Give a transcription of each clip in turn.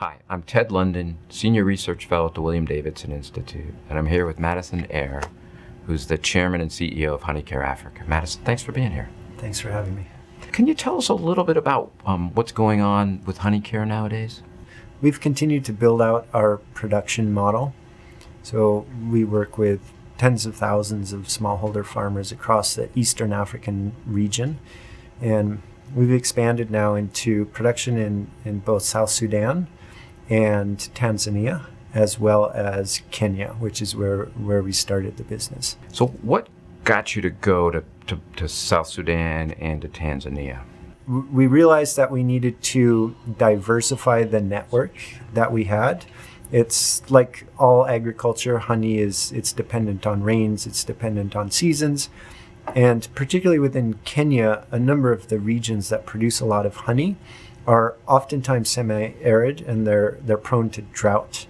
Hi, I'm Ted London, Senior Research Fellow at the William Davidson Institute, and I'm here with Madison Ayer, who's the Chairman and CEO of Honey Care Africa. Madison, thanks for being here. Thanks for having me. Can you tell us a little bit about what's going on with Honey Care nowadays? We've continued to build out our production model. So we work with tens of thousands of smallholder farmers across the Eastern African region. And we've expanded now into production in both South Sudan and Tanzania, as well as Kenya, which is where we started the business. So what got you to go to South Sudan and to Tanzania? We realized that we needed to diversify the network that we had. It's like all agriculture, honey it's dependent on rains, it's dependent on seasons. And particularly within Kenya, a number of the regions that produce a lot of honey are oftentimes semi-arid, and they're prone to drought.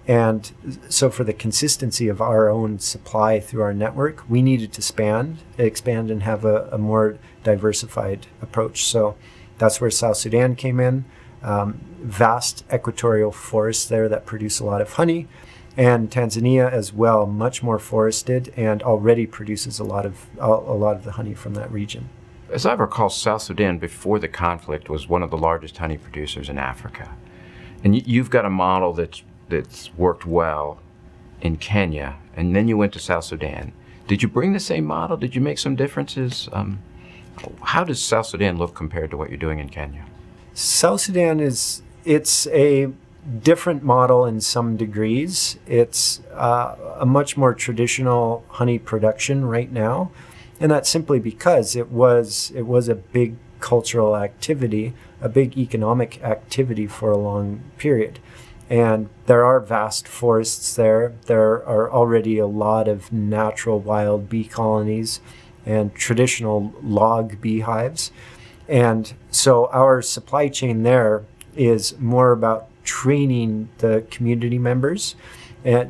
And so for the consistency of our own supply through our network, we needed to expand and have a more diversified approach. So that's where South Sudan came in. Vast equatorial forests there that produce a lot of honey. And Tanzania as well, much more forested and already produces a lot of the honey from that region. As I recall, South Sudan before the conflict was one of the largest honey producers in Africa. And you've got a model that's worked well in Kenya, and then you went to South Sudan. Did you bring the same model? Did you make some differences? How does South Sudan look compared to what you're doing in Kenya? South Sudan it's a different model in some degrees. It's a much more traditional honey production right now, and that's simply because it was a big cultural activity, a big economic activity for a long period. And there are vast forests there. There are already a lot of natural wild bee colonies and traditional log beehives. And so our supply chain there is more about training the community members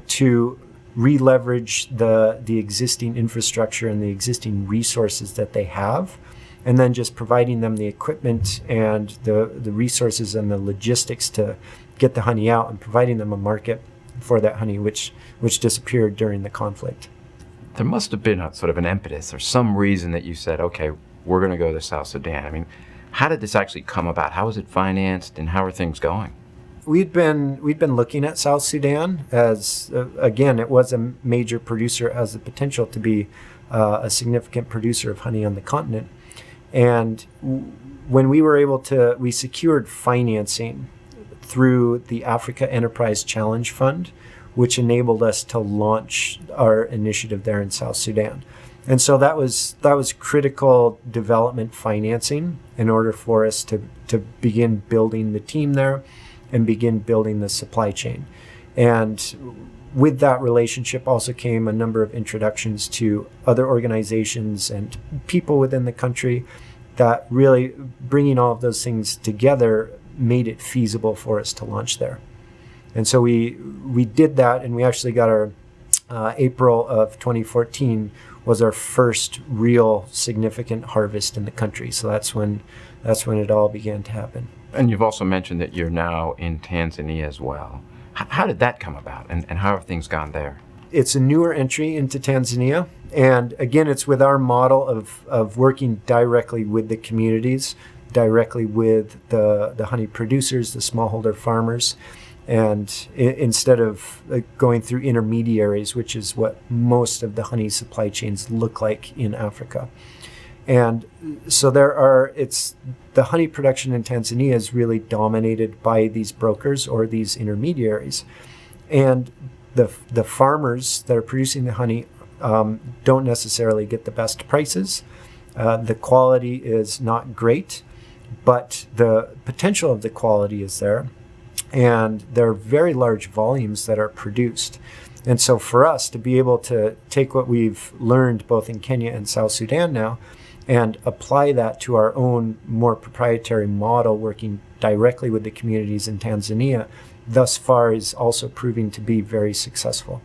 to re-leverage the existing infrastructure and the existing resources that they have, and then just providing them the equipment and the resources and the logistics to get the honey out and providing them a market for that honey, which disappeared during the conflict. There must have been a sort of an impetus or some reason that you said, okay, we're going to go to South Sudan. I mean, how did this actually come about? How was it financed, and how are things going? We'd been looking at South Sudan as, again, it was a major producer, has the potential to be a significant producer of honey on the continent. And when we secured financing through the Africa Enterprise Challenge Fund, which enabled us to launch our initiative there in South Sudan. And so that was critical development financing in order for us to begin building the team there and begin building the supply chain. And with that relationship also came a number of introductions to other organizations and people within the country that really, bringing all of those things together, made it feasible for us to launch there. And so we did that, and we actually got our April of 2014 was our first real significant harvest in the country. So that's when it all began to happen. And you've also mentioned that you're now in Tanzania as well. How did that come about, and how have things gone there? It's a newer entry into Tanzania. And again, it's with our model of working directly with the communities, directly with the honey producers, the smallholder farmers. And instead of going through intermediaries, which is what most of the honey supply chains look like in Africa. And so the honey production in Tanzania is really dominated by these brokers or these intermediaries. And the farmers that are producing the honey don't necessarily get the best prices. The quality is not great, but the potential of the quality is there. And there are very large volumes that are produced. And so for us to be able to take what we've learned both in Kenya and South Sudan now and apply that to our own more proprietary model, working directly with the communities in Tanzania, thus far is also proving to be very successful.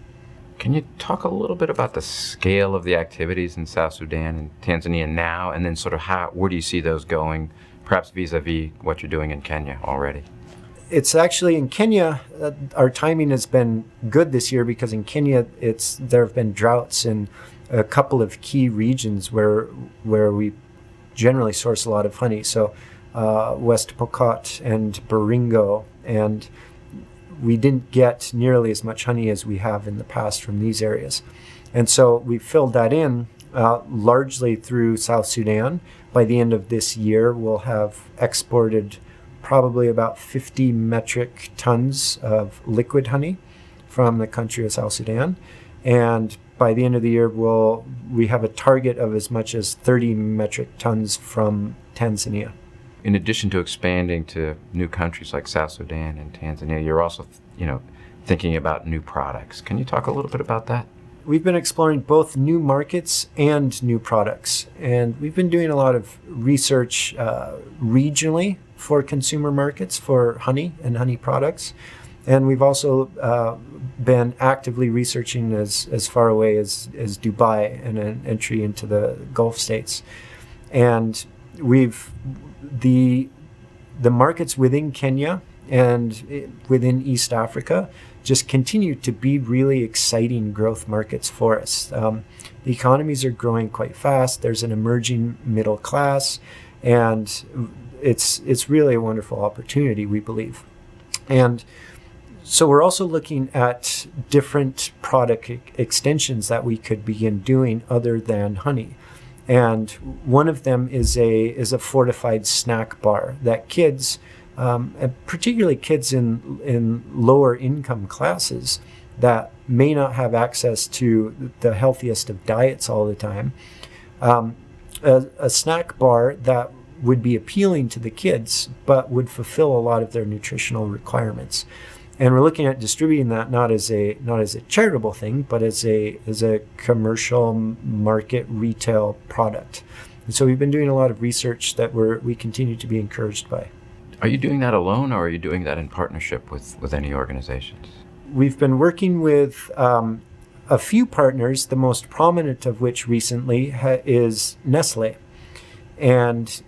Can you talk a little bit about the scale of the activities in South Sudan and Tanzania now, and then sort of where do you see those going, perhaps vis-a-vis what you're doing in Kenya already? It's actually in Kenya. Our timing has been good this year because in Kenya, there have been droughts in a couple of key regions where we generally source a lot of honey. So West Pokot and Baringo, and we didn't get nearly as much honey as we have in the past from these areas. And so we filled that in largely through South Sudan. By the end of this year, we'll have exported probably about 50 metric tons of liquid honey from the country of South Sudan. And by the end of the year, we have a target of as much as 30 metric tons from Tanzania. In addition to expanding to new countries like South Sudan and Tanzania, you're also, thinking about new products. Can you talk a little bit about that? We've been exploring both new markets and new products. And we've been doing a lot of research regionally for consumer markets for honey and honey products. And we've also been actively researching as far away as Dubai and an entry into the Gulf states. And the markets within Kenya and within East Africa just continue to be really exciting growth markets for us. The economies are growing quite fast. There's an emerging middle class, and it's really a wonderful opportunity, we believe. And so we're also looking at different product extensions that we could begin doing other than honey. And one of them is a fortified snack bar that kids, and particularly kids in lower income classes that may not have access to the healthiest of diets all the time, a snack bar that would be appealing to the kids but would fulfill a lot of their nutritional requirements. And we're looking at distributing that not as a charitable thing, but as a commercial market retail product. And so we've been doing a lot of research that we continue to be encouraged by. Are you doing that alone, or are you doing that in partnership with any organizations? We've been working with a few partners, the most prominent of which recently is Nestle. And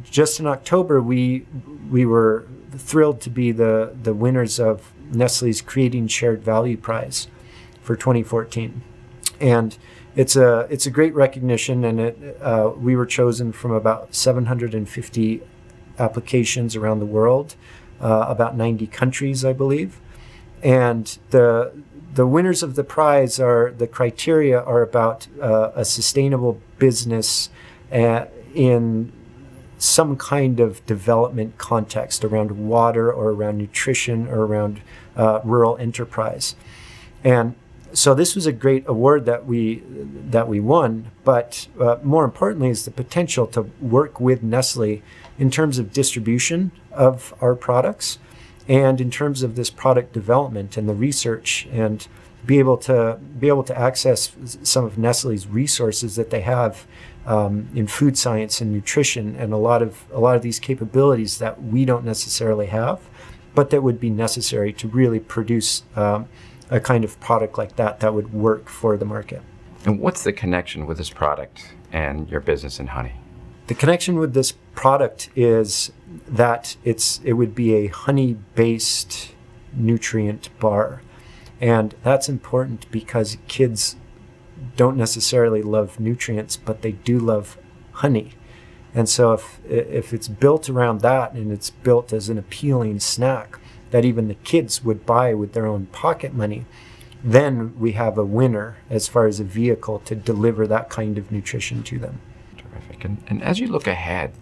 just in October, we were thrilled to be the winners of Nestle's Creating Shared Value Prize for 2014. And it's a great recognition, and we were chosen from about 750 applications around the world, about 90 countries, I believe. And the winners of the prize the criteria are about a sustainable business in some kind of development context around water or around nutrition or around rural enterprise. And so this was a great award that we won, but more importantly is the potential to work with Nestle in terms of distribution of our products and in terms of this product development and the research, and be able to access some of Nestle's resources that they have in food science and nutrition, and a lot of these capabilities that we don't necessarily have, but that would be necessary to really produce a kind of product like that would work for the market. And what's the connection with this product and your business in honey? The connection with this product is that it would be a honey-based nutrient bar. And that's important because kids don't necessarily love nutrients, but they do love honey. And so if it's built around that, and it's built as an appealing snack that even the kids would buy with their own pocket money, then we have a winner as far as a vehicle to deliver that kind of nutrition to them. Terrific. And as you look ahead,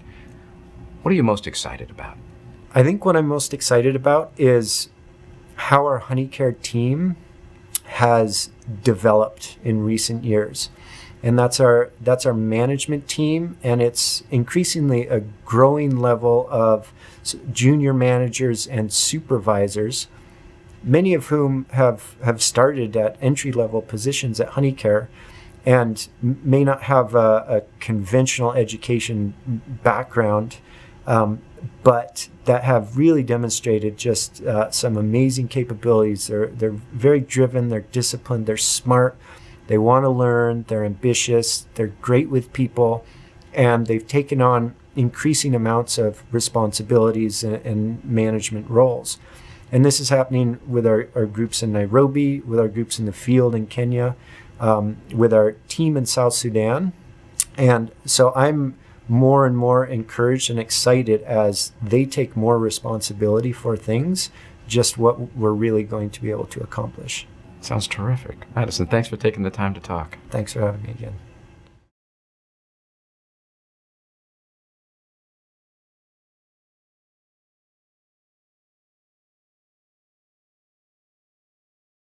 what are you most excited about? I think what I'm most excited about is how our honey care team has developed in recent years. And that's our management team, and it's increasingly a growing level of junior managers and supervisors, many of whom have started at entry-level positions at honey care and may not have a conventional education background, but that have really demonstrated just some amazing capabilities. They're very driven, they're disciplined, they're smart, they want to learn, they're ambitious, they're great with people, and they've taken on increasing amounts of responsibilities and management roles. And this is happening with our groups in Nairobi, with our groups in the field in Kenya, with our team in South Sudan. And so I'm more and more encouraged and excited as they take more responsibility for things, just what we're really going to be able to accomplish. Sounds terrific. Madison, thanks for taking the time to talk. Thanks for having me again.